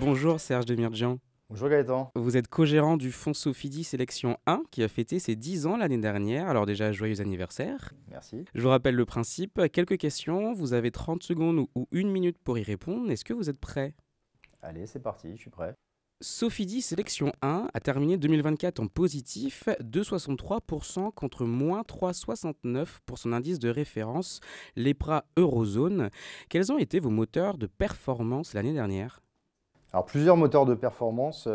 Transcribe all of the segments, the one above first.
Bonjour Serge Demirjian. Bonjour Gaëtan. Vous êtes co-gérant du fonds Sofidy Sélection 1 qui a fêté ses 10 ans l'année dernière. Alors déjà, joyeux anniversaire. Merci. Je vous rappelle le principe. Quelques questions. Vous avez 30 secondes ou 1 minute pour y répondre. Est-ce que vous êtes prêt? Allez, c'est parti, je suis prêt. Sofidy Sélection 1 a terminé 2024 en positif, 2,63% contre moins 3,69% pour son indice de référence, l'EPRA Eurozone. Quels ont été vos moteurs de performance l'année dernière? Alors, plusieurs moteurs de performance.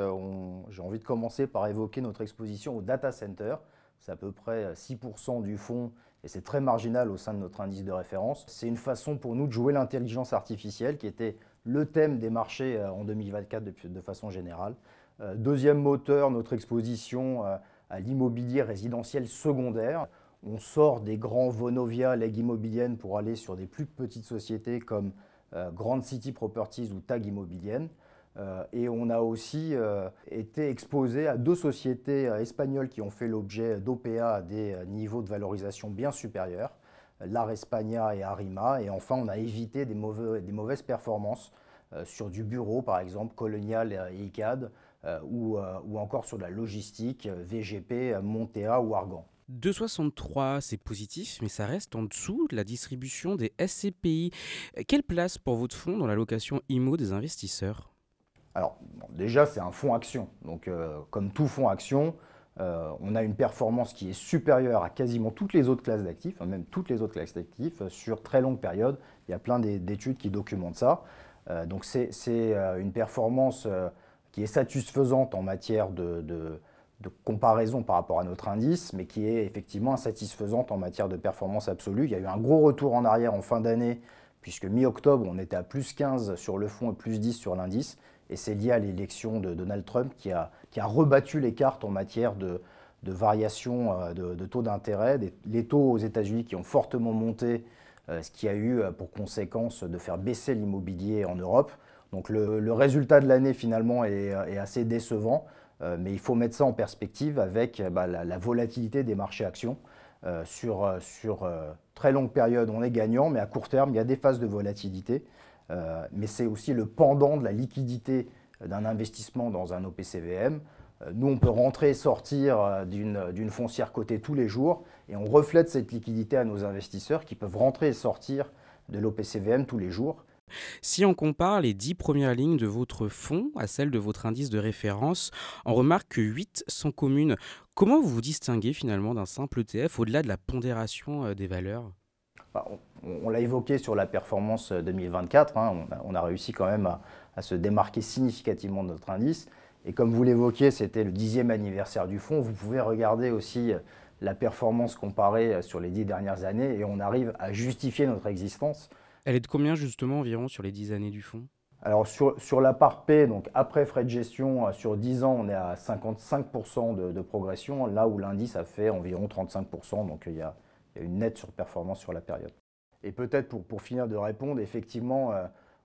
J'ai envie de commencer par évoquer notre exposition au data center. C'est à peu près 6% du fonds et c'est très marginal au sein de notre indice de référence. C'est une façon pour nous de jouer l'intelligence artificielle qui était le thème des marchés en 2024 de façon générale. Deuxième moteur, notre exposition à l'immobilier résidentiel secondaire. On sort des grands Vonovia, Leg Immobilienne pour aller sur des plus petites sociétés comme Grand City Properties ou Tag Immobilienne. Et on a aussi été exposé à deux sociétés espagnoles qui ont fait l'objet d'OPA à des niveaux de valorisation bien supérieurs, Lar España et Arrima. Et enfin, on a évité des mauvaises performances sur du bureau, par exemple, Colonial et ICAD, ou encore sur de la logistique, VGP, Montea ou Argan. 2,63, c'est positif, mais ça reste en dessous de la distribution des SCPI. Quelle place pour votre fonds dans l'allocation IMO des investisseurs? Alors, bon, déjà, c'est un fonds action. Donc, comme tout fonds action, on a une performance qui est supérieure à quasiment toutes les autres classes d'actifs, même toutes les autres classes d'actifs, sur très longue période. Il y a plein d'études qui documentent ça. Donc, c'est une performance qui est satisfaisante en matière de comparaison par rapport à notre indice, mais qui est effectivement insatisfaisante en matière de performance absolue. Il y a eu un gros retour en arrière en fin d'année, puisque mi-octobre, on était à plus 15 sur le fonds et plus 10 sur l'indice. Et c'est lié à l'élection de Donald Trump qui a rebattu les cartes en matière de variation de taux d'intérêt. Les taux aux États-Unis qui ont fortement monté, ce qui a eu pour conséquence de faire baisser l'immobilier en Europe. Donc le résultat de l'année finalement est assez décevant, mais il faut mettre ça en perspective avec la volatilité des marchés actions. Sur très longue période, on est gagnant, mais à court terme, il y a des phases de volatilité. Mais c'est aussi le pendant de la liquidité d'un investissement dans un OPCVM. Nous, on peut rentrer et sortir d'une foncière cotée tous les jours et on reflète cette liquidité à nos investisseurs qui peuvent rentrer et sortir de l'OPCVM tous les jours. Si on compare les 10 premières lignes de votre fonds à celles de votre indice de référence, on remarque que 8 sont communes. Comment vous vous distinguez finalement d'un simple ETF au-delà de la pondération des valeurs? On l'a évoqué sur la performance 2024, hein, on a réussi quand même à se démarquer significativement de notre indice. Et comme vous l'évoquiez, c'était le 10e anniversaire du fonds. Vous pouvez regarder aussi la performance comparée sur les 10 dernières années et on arrive à justifier notre existence. Elle est de combien justement environ sur les 10 années du fonds? Alors sur la part P, donc après frais de gestion, sur 10 ans, on est à 55% de progression, là où l'indice a fait environ 35%, donc il y a une nette surperformance sur la période. Et peut-être pour finir de répondre, effectivement,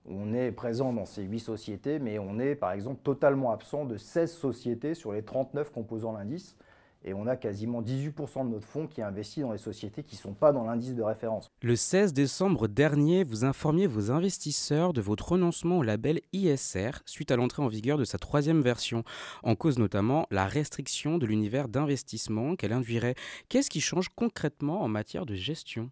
on est présent dans ces 8 sociétés, mais on est par exemple totalement absent de 16 sociétés sur les 39 composant l'indice. Et on a quasiment 18% de notre fonds qui est investi dans les sociétés qui ne sont pas dans l'indice de référence. Le 16 décembre dernier, vous informiez vos investisseurs de votre renoncement au label ISR suite à l'entrée en vigueur de sa 3e version, en cause notamment la restriction de l'univers d'investissement qu'elle induirait. Qu'est-ce qui change concrètement en matière de gestion?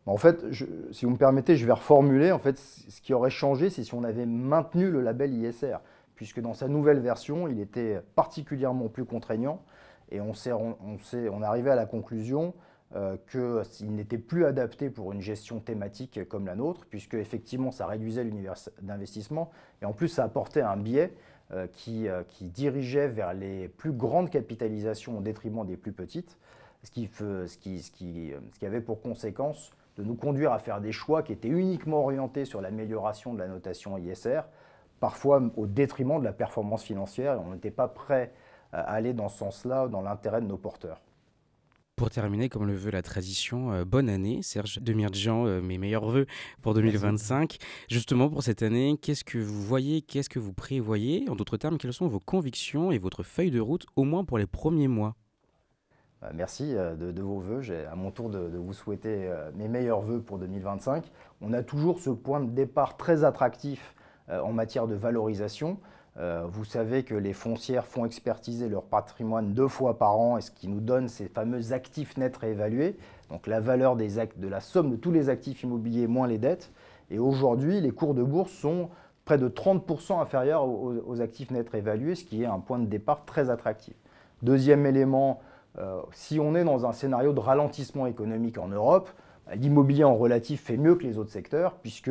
En fait, si vous me permettez, je vais reformuler. En fait, ce qui aurait changé, c'est si on avait maintenu le label ISR, puisque dans sa nouvelle version, il était particulièrement plus contraignant. Et on est arrivé à la conclusion qu'il n'était plus adapté pour une gestion thématique comme la nôtre, puisque effectivement, ça réduisait l'univers d'investissement. Et en plus, ça apportait un biais qui dirigeait vers les plus grandes capitalisations au détriment des plus petites, ce qui avait pour conséquence de nous conduire à faire des choix qui étaient uniquement orientés sur l'amélioration de la notation ISR, parfois au détriment de la performance financière, et on n'était pas prêt à aller dans ce sens-là, dans l'intérêt de nos porteurs. Pour terminer, comme le veut la tradition, bonne année, Serge Demirjian, mes meilleurs vœux pour Merci. 2025. Justement, pour cette année, qu'est-ce que vous voyez, qu'est-ce que vous prévoyez? En d'autres termes, quelles sont vos convictions et votre feuille de route, au moins pour les premiers mois? Merci de vos vœux. J'ai à mon tour de vous souhaiter mes meilleurs vœux pour 2025. On a toujours ce point de départ très attractif en matière de valorisation. Vous savez que les foncières font expertiser leur patrimoine 2 fois par an, et ce qui nous donne ces fameux actifs nets réévalués, donc la valeur de la somme de tous les actifs immobiliers moins les dettes. Et aujourd'hui, les cours de bourse sont près de 30% inférieurs aux actifs nets réévalués, ce qui est un point de départ très attractif. Deuxième élément, si on est dans un scénario de ralentissement économique en Europe, l'immobilier en relatif fait mieux que les autres secteurs puisque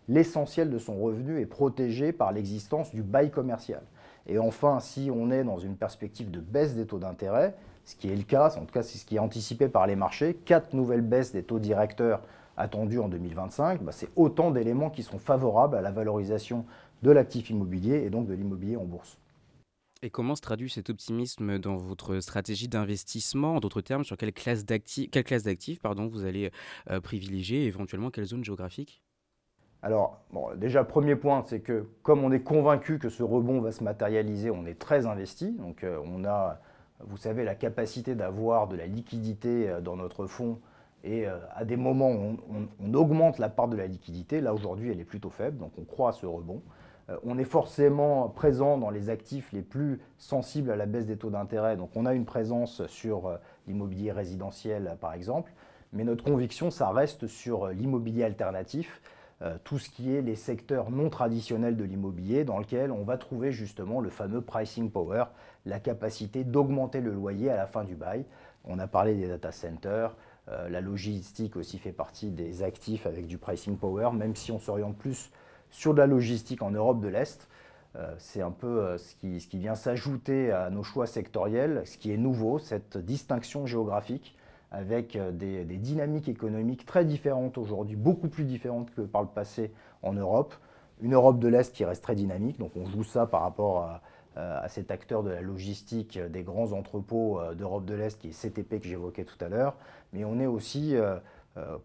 l'essentiel de son revenu est protégé par l'existence du bail commercial. Et enfin, si on est dans une perspective de baisse des taux d'intérêt, ce qui est le cas, en tout cas c'est ce qui est anticipé par les marchés, 4 nouvelles baisses des taux directeurs attendues en 2025, c'est autant d'éléments qui sont favorables à la valorisation de l'actif immobilier et donc de l'immobilier en bourse. Et comment se traduit cet optimisme dans votre stratégie d'investissement? En d'autres termes, sur quelle classe d'actifs vous allez privilégier et éventuellement quelle zone géographique? Alors, bon, déjà, premier point, c'est que comme on est convaincu que ce rebond va se matérialiser, on est très investi. Donc, on a, vous savez, la capacité d'avoir de la liquidité dans notre fonds. Et à des moments, on augmente la part de la liquidité. Là, aujourd'hui, elle est plutôt faible, donc on croit à ce rebond. On est forcément présent dans les actifs les plus sensibles à la baisse des taux d'intérêt. Donc, on a une présence sur l'immobilier résidentiel, par exemple. Mais notre conviction, ça reste sur l'immobilier alternatif, tout ce qui est les secteurs non traditionnels de l'immobilier dans lequel on va trouver justement le fameux pricing power, la capacité d'augmenter le loyer à la fin du bail. On a parlé des data centers, la logistique aussi fait partie des actifs avec du pricing power, même si on s'oriente plus sur de la logistique en Europe de l'Est. C'est un peu ce qui vient s'ajouter à nos choix sectoriels, ce qui est nouveau, cette distinction géographique avec des dynamiques économiques très différentes aujourd'hui, beaucoup plus différentes que par le passé en Europe. Une Europe de l'Est qui reste très dynamique, donc on joue ça par rapport à cet acteur de la logistique des grands entrepôts d'Europe de l'Est qui est CTP que j'évoquais tout à l'heure, mais on est aussi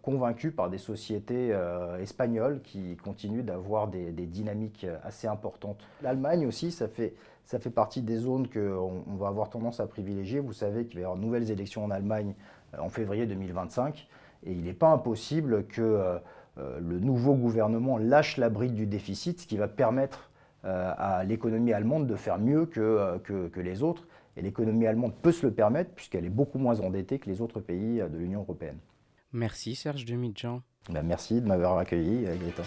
convaincu par des sociétés espagnoles qui continuent d'avoir des dynamiques assez importantes. L'Allemagne aussi, ça fait partie des zones qu'on va avoir tendance à privilégier. Vous savez qu'il va y avoir de nouvelles élections en Allemagne en février 2025 et il n'est pas impossible que le nouveau gouvernement lâche la bride du déficit, ce qui va permettre à l'économie allemande de faire mieux que les autres. Et l'économie allemande peut se le permettre puisqu'elle est beaucoup moins endettée que les autres pays de l'Union européenne. Merci Serge Demidjian. Merci de m'avoir accueilli, Gaëtan.